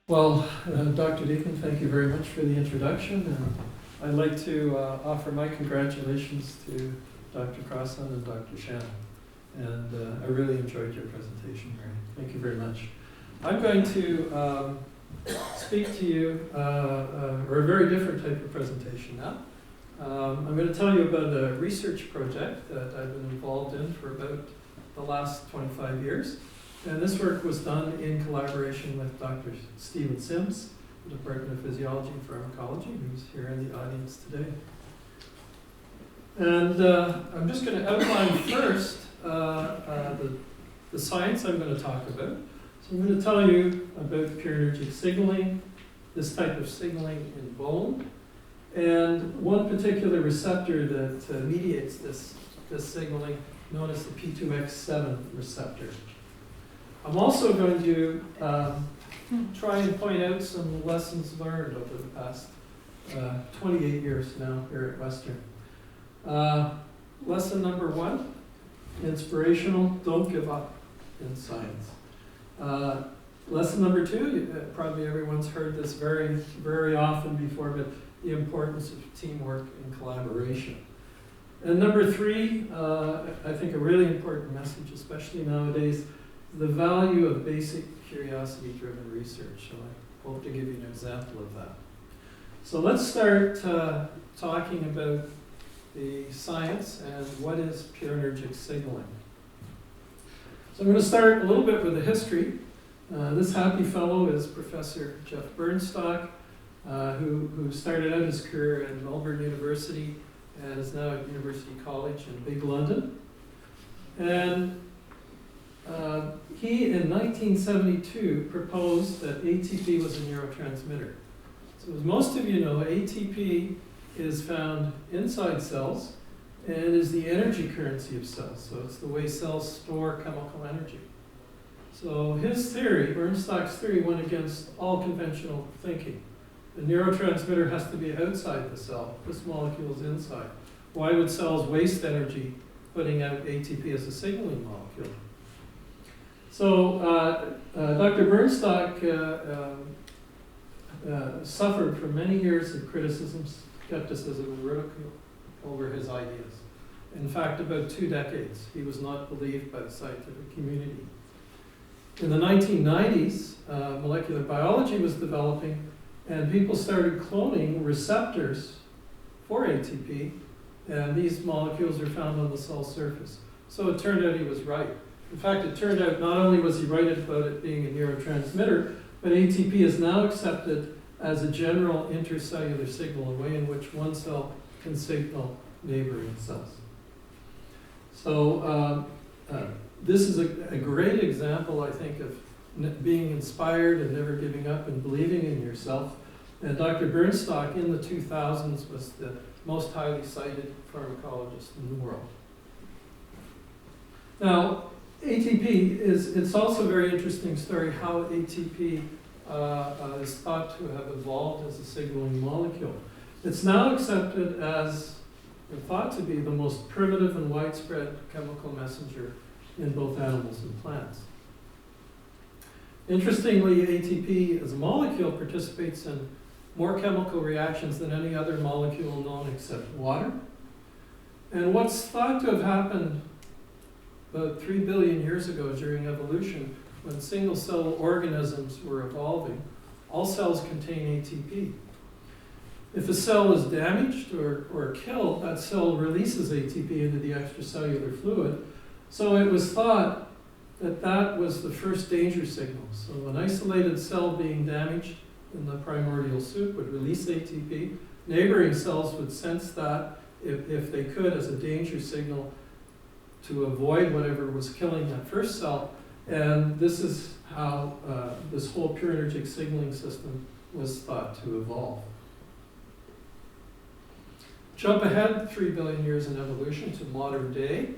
Well, Dr. Deacon, thank you very much for the introduction. And I'd like to offer my congratulations to Dr. Crossan and Dr. Shannon. And I really enjoyed your presentation, Mary. Thank you very much. I'm going to speak to you, or a very different type of presentation now. I'm going to tell you about a research project that I've been involved in for about the last 25 years. And this work was done in collaboration with Dr. Stephen Sims, the Department of Physiology and Pharmacology, who's here in the audience today. And I'm just going to outline first the science I'm going to talk about. So I'm going to tell you about purinergic signaling, this type of signaling in bone, and one particular receptor that mediates this signaling, known as the P2X7 receptor. I'm also going to try and point out some lessons learned over the past 28 years now here at Western. Lesson number 1, inspirational, don't give up in science. Lesson number 2, probably everyone's heard this very, very often before, but the importance of teamwork and collaboration. And number 3, I think a really important message, especially nowadays, the value of basic curiosity-driven research. So I hope to give you an example of that. So let's start talking about the science and what is purinergic signaling. So I'm going to start a little bit with the history. This happy fellow is Professor Jeff Bernstock, who started out his career at Melbourne University and is now at University College in Big London. And he, in 1972, proposed that ATP was a neurotransmitter. So as most of you know, ATP is found inside cells and is the energy currency of cells. So it's the way cells store chemical energy. So his theory, Bernstock's theory, went against all conventional thinking. The neurotransmitter has to be outside the cell. This molecule is inside. Why would cells waste energy putting out ATP as a signaling molecule? So Dr. Bernstock suffered for many years of criticism, skepticism, and ridicule over his ideas. In fact, about 2 decades, he was not believed by the scientific community. In the 1990s, molecular biology was developing, and people started cloning receptors for ATP, and these molecules are found on the cell surface. So it turned out he was right. In fact, it turned out not only was he right about it being a neurotransmitter, but ATP is now accepted as a general intercellular signal, a way in which one cell can signal neighboring cells. So this is a great example, I think, of being inspired and never giving up and believing in yourself. And Dr. Bernstock in the 2000s was the most highly cited pharmacologist in the world. Now, ATP it's also a very interesting story how ATP is thought to have evolved as a signaling molecule. It's now accepted as, and thought to be, the most primitive and widespread chemical messenger in both animals and plants. Interestingly, ATP as a molecule participates in more chemical reactions than any other molecule known except water. And what's thought to have happened about 3 billion years ago during evolution, when single-cell organisms were evolving, all cells contain ATP. If a cell is damaged or killed, that cell releases ATP into the extracellular fluid. So it was thought that that was the first danger signal. So an isolated cell being damaged in the primordial soup would release ATP. Neighboring cells would sense that, if they could, as a danger signal to avoid whatever was killing that first cell. And this is how this whole purinergic signaling system was thought to evolve. Jump ahead 3 billion years in evolution to modern day.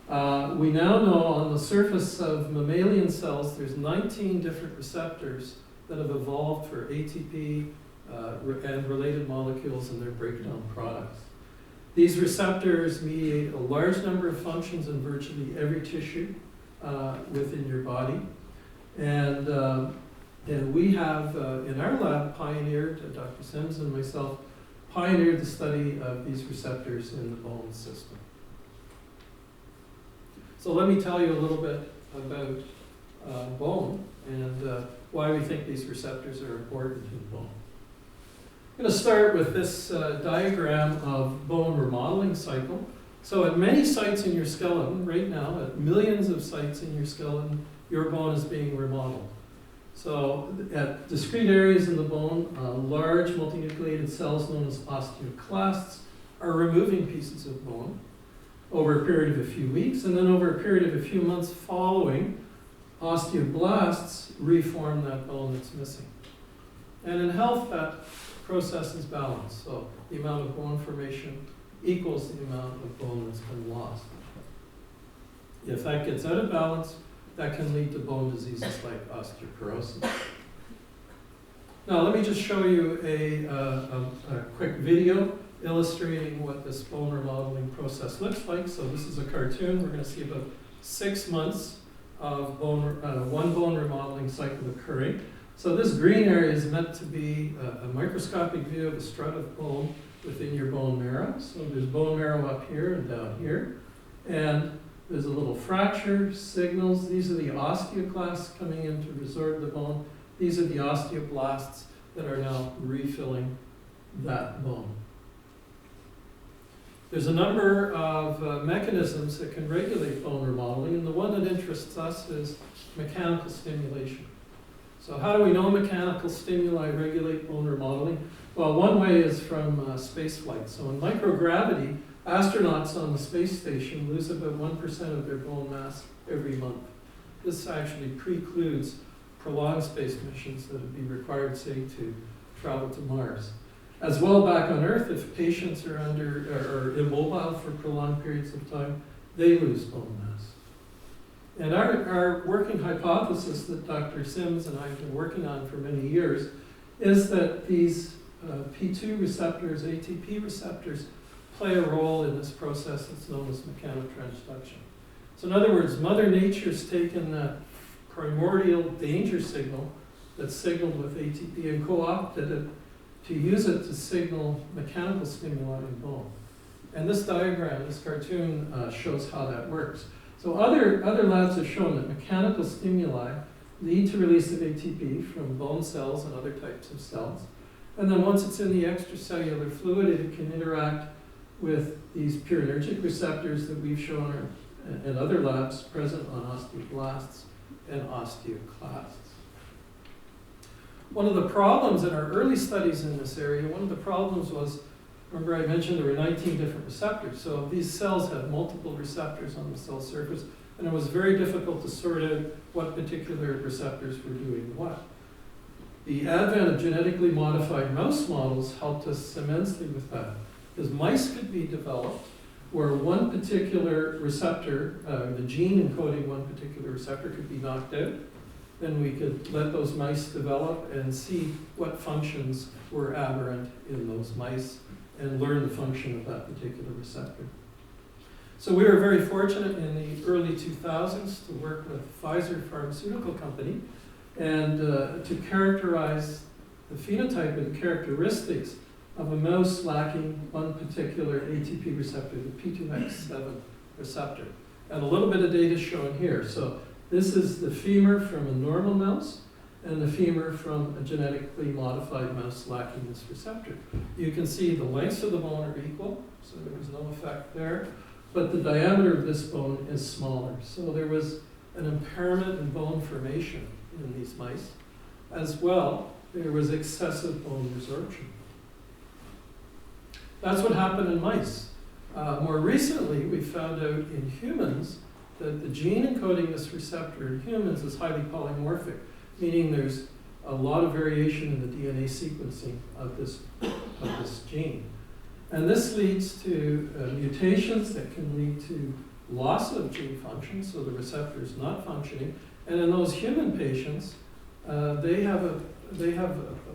We now know on the surface of mammalian cells there's 19 different receptors that have evolved for ATP and related molecules and their breakdown products. These receptors mediate a large number of functions in virtually every tissue within your body. And And we have, in our lab, pioneered, Dr. Sims and myself, pioneered the study of these receptors in the bone system. So let me tell you a little bit about bone and why we think these receptors are important in bone. I'm going to start with this diagram of bone remodeling cycle. So at many sites in your skeleton, right now, at millions of sites in your skeleton, your bone is being remodeled. So at discrete areas in the bone, large multinucleated cells known as osteoclasts are removing pieces of bone over a period of a few weeks, and then over a period of a few months following, osteoblasts reform that bone that's missing. And in health, that process is balanced. So the amount of bone formation equals the amount of bone that's been lost. If that gets out of balance, that can lead to bone diseases like osteoporosis. Now let me just show you a quick video illustrating what this bone remodeling process looks like. So this is a cartoon. We're going to see about 6 months of one bone remodeling cycle occurring. So this green area is meant to be a microscopic view of a strut of bone within your bone marrow. So there's bone marrow up here and down here. And there's a little fracture, signals. These are the osteoclasts coming in to resorb the bone. These are the osteoblasts that are now refilling that bone. There's a number of mechanisms that can regulate bone remodeling, and the one that interests us is mechanical stimulation. So how do we know mechanical stimuli regulate bone remodeling? Well, one way is from space flight. So in microgravity, astronauts on the space station lose about 1% of their bone mass every month. This actually precludes prolonged space missions that would be required, say, to travel to Mars. As well, back on Earth, if patients are immobile for prolonged periods of time, they lose bone mass. And our working hypothesis that Dr. Sims and I have been working on for many years is that these P2 receptors, ATP receptors, play a role in this process that's known as mechanotransduction. So in other words, Mother Nature's taken that primordial danger signal that's signaled with ATP and co-opted it to use it to signal mechanical stimuli in bone. And this diagram, this cartoon, shows how that works. So other labs have shown that mechanical stimuli lead to release of ATP from bone cells and other types of cells. And then once it's in the extracellular fluid, it can interact with these purinergic receptors that we've shown in other labs present on osteoblasts and osteoclasts. One of the problems in our early studies in this area, one of the problems was, remember I mentioned there were 19 different receptors. So these cells had multiple receptors on the cell surface, and it was very difficult to sort out what particular receptors were doing what. The advent of genetically modified mouse models helped us immensely with that, because mice could be developed where one particular receptor, the gene encoding one particular receptor, could be knocked out. Then we could let those mice develop and see what functions were aberrant in those mice and learn the function of that particular receptor. So we were very fortunate in the early 2000s to work with Pfizer Pharmaceutical Company and to characterize the phenotype and the characteristics of a mouse lacking one particular ATP receptor, the P2X7 receptor. And a little bit of data shown here. So this is the femur from a normal mouse and the femur from a genetically modified mouse lacking this receptor. You can see the lengths of the bone are equal, so there was no effect there, but the diameter of this bone is smaller. So there was an impairment in bone formation in these mice. As well, there was excessive bone resorption. That's what happened in mice. More recently, we found out in humans that the gene encoding this receptor in humans is highly polymorphic, meaning there's a lot of variation in the DNA sequencing of this gene. And this leads to mutations that can lead to loss of gene function, so the receptor is not functioning. And in those human patients, they have a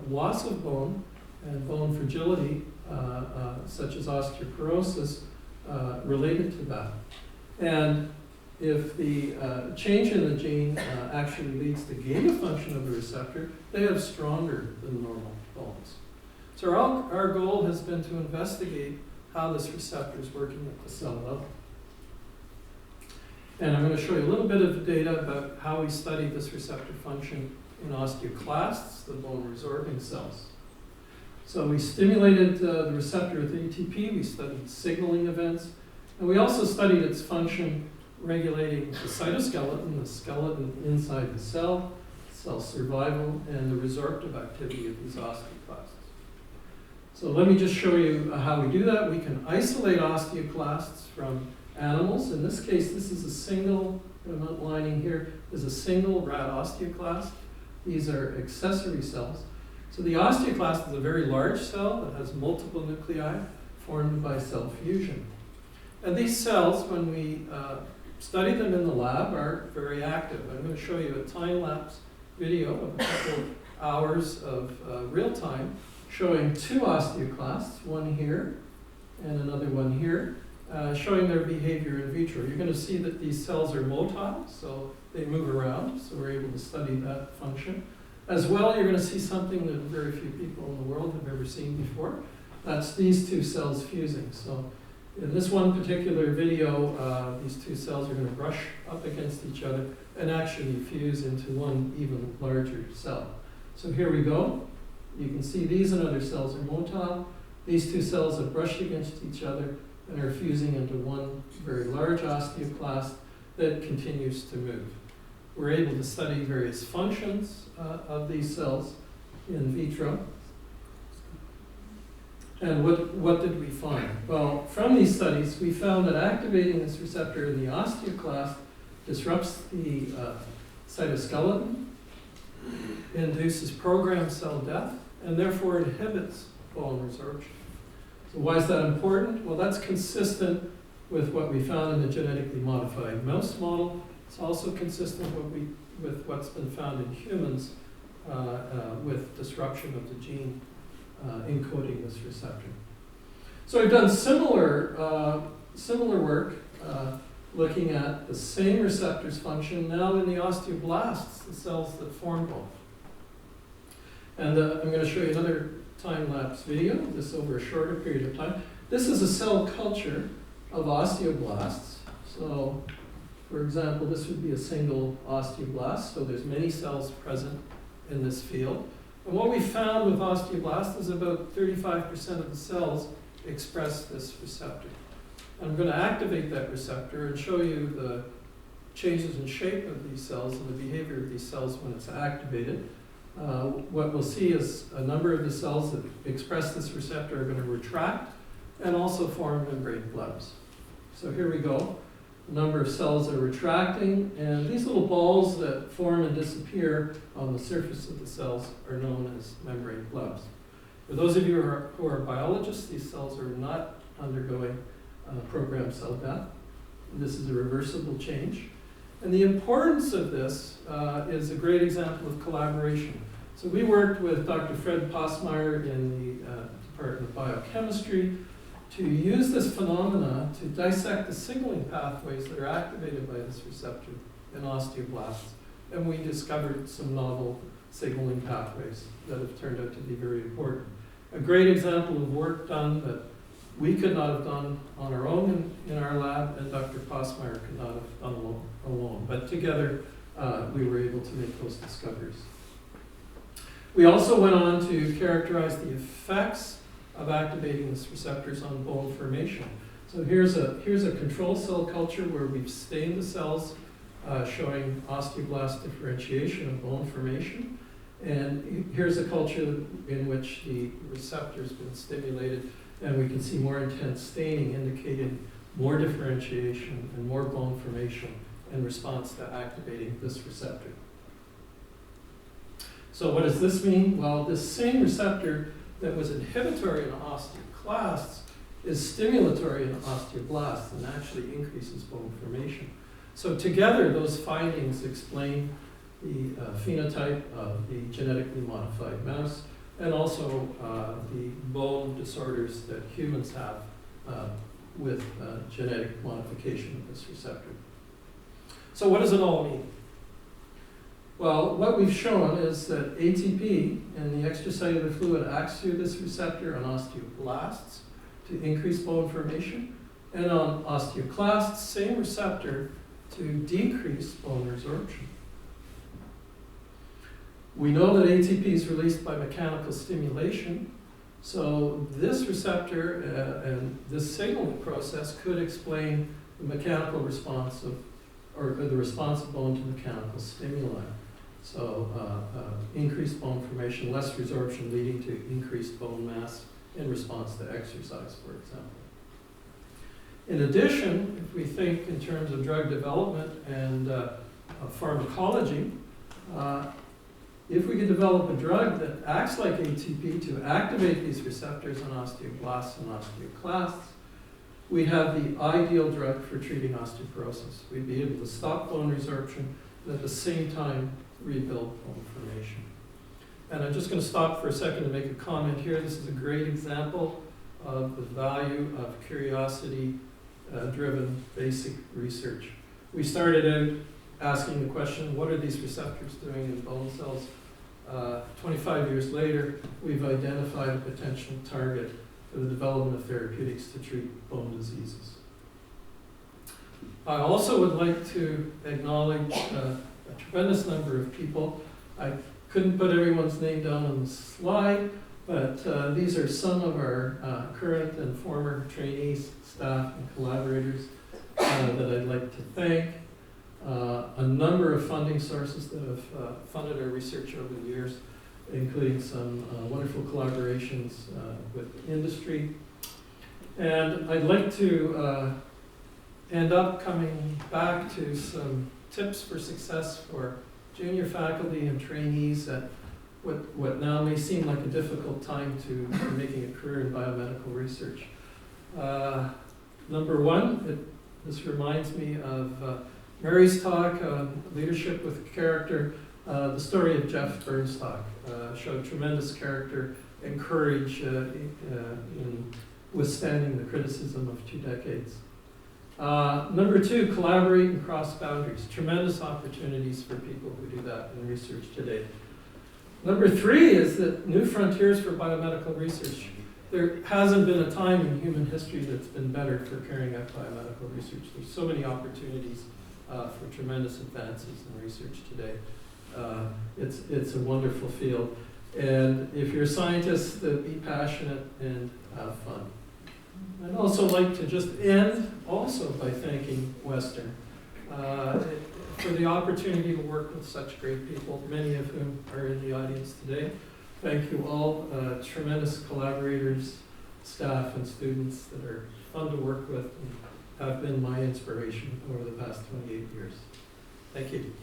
loss of bone and bone fragility, such as osteoporosis, related to that. And if the change in the gene actually leads to gain of function of the receptor, they have stronger than normal bones. So our goal has been to investigate how this receptor is working at the cell level. And I'm going to show you a little bit of data about how we study this receptor function in osteoclasts, the bone resorbing cells. So we stimulated the receptor with ATP, we studied signaling events, and we also studied its function regulating the cytoskeleton, the skeleton inside the cell survival, and the resorptive activity of these osteoclasts. So let me just show you how we do that. We can isolate osteoclasts from animals. In this case, this is a single, what I'm outlining here is a single rat osteoclast. These are accessory cells. So the osteoclast is a very large cell that has multiple nuclei formed by cell fusion. And these cells, when we study them in the lab, are very active. I'm going to show you a time-lapse video of a couple hours of real time showing two osteoclasts, one here and another one here, showing their behavior in vitro. You're going to see that these cells are motile, so they move around, so we're able to study that function. As well, you're going to see something that very few people in the world have ever seen before. That's these two cells fusing. So in this one particular video, these two cells are going to brush up against each other and actually fuse into one even larger cell. So here we go. You can see these and other cells are motile. These two cells have brushed against each other and are fusing into one very large osteoclast that continues to move. We're able to study various functions of these cells in vitro. And what did we find? Well, from these studies, we found that activating this receptor in the osteoclast disrupts the cytoskeleton, induces programmed cell death, and therefore inhibits bone resorption. So why is that important? Well, that's consistent with what we found in the genetically modified mouse model. It's also consistent with what's been found in humans with disruption of the gene encoding this receptor. So we've done similar work looking at the same receptor's function now in the osteoblasts, the cells that form bone. And I'm going to show you another time-lapse video, this over a shorter period of time. This is a cell culture of osteoblasts. So, for example, this would be a single osteoblast, so there's many cells present in this field. And what we found with osteoblasts is about 35% of the cells express this receptor. I'm going to activate that receptor and show you the changes in shape of these cells and the behavior of these cells when it's activated. What we'll see is a number of the cells that express this receptor are going to retract and also form membrane blebs. So here we go. A number of cells are retracting, and these little balls that form and disappear on the surface of the cells are known as membrane blebs. For those of you who are biologists, these cells are not undergoing programmed cell death. This is a reversible change. And the importance of this is a great example of collaboration. So we worked with Dr. Fred Posmeyer in the Department of Biochemistry to use this phenomena to dissect the signaling pathways that are activated by this receptor in osteoblasts. And we discovered some novel signaling pathways that have turned out to be very important. A great example of work done that we could not have done on our own in our lab, and Dr. Posmeyer could not have done alone. But together, we were able to make those discoveries. We also went on to characterize the effects of activating these receptors on bone formation. So here's a control cell culture where we've stained the cells showing osteoblast differentiation of bone formation. And here's a culture in which the receptor's been stimulated, and we can see more intense staining indicating more differentiation and more bone formation in response to activating this receptor. So what does this mean? Well, this same receptor that was inhibitory in osteoclasts is stimulatory in osteoblasts and actually increases bone formation. So together, those findings explain the phenotype of the genetically modified mouse and also the bone disorders that humans have with genetic modification of this receptor. So what does it all mean? Well, what we've shown is that ATP in the extracellular fluid acts through this receptor on osteoblasts to increase bone formation, and on osteoclasts, same receptor to decrease bone resorption. We know that ATP is released by mechanical stimulation, so this receptor and this signaling process could explain the mechanical response of, or the response of bone to mechanical stimuli. So increased bone formation, less resorption, leading to increased bone mass in response to exercise, for example. In addition, if we think in terms of drug development and pharmacology, if we could develop a drug that acts like ATP to activate these receptors on osteoblasts and osteoclasts, we have the ideal drug for treating osteoporosis. We'd be able to stop bone resorption and at the same time rebuild bone formation. And I'm just going to stop for a second to make a comment here. This is a great example of the value of curiosity-driven basic research. We started out asking the question, what are these receptors doing in bone cells? 25 years later, we've identified a potential target for the development of therapeutics to treat bone diseases. I also would like to acknowledge a tremendous number of people. I couldn't put everyone's name down on the slide, but these are some of our current and former trainees, staff, and collaborators that I'd like to thank. A number of funding sources that have funded our research over the years, including some wonderful collaborations with industry. And I'd like to end up coming back to some tips for success for junior faculty and trainees at what now may seem like a difficult time to making a career in biomedical research. Number one, this reminds me of Mary's talk on leadership with character. The story of Jeff Burns' talk showed tremendous character and courage in withstanding the criticism of 2 decades. Number two, collaborate and cross boundaries. Tremendous opportunities for people who do that in research today. Number three is that new frontiers for biomedical research. There hasn't been a time in human history that's been better for carrying out biomedical research. There's so many opportunities for tremendous advances in research today. It's a wonderful field. And if you're a scientist, be passionate and have fun. I'd also like to just end also by thanking Western for the opportunity to work with such great people, many of whom are in the audience today. Thank you all, tremendous collaborators, staff, and students that are fun to work with and have been my inspiration over the past 28 years. Thank you.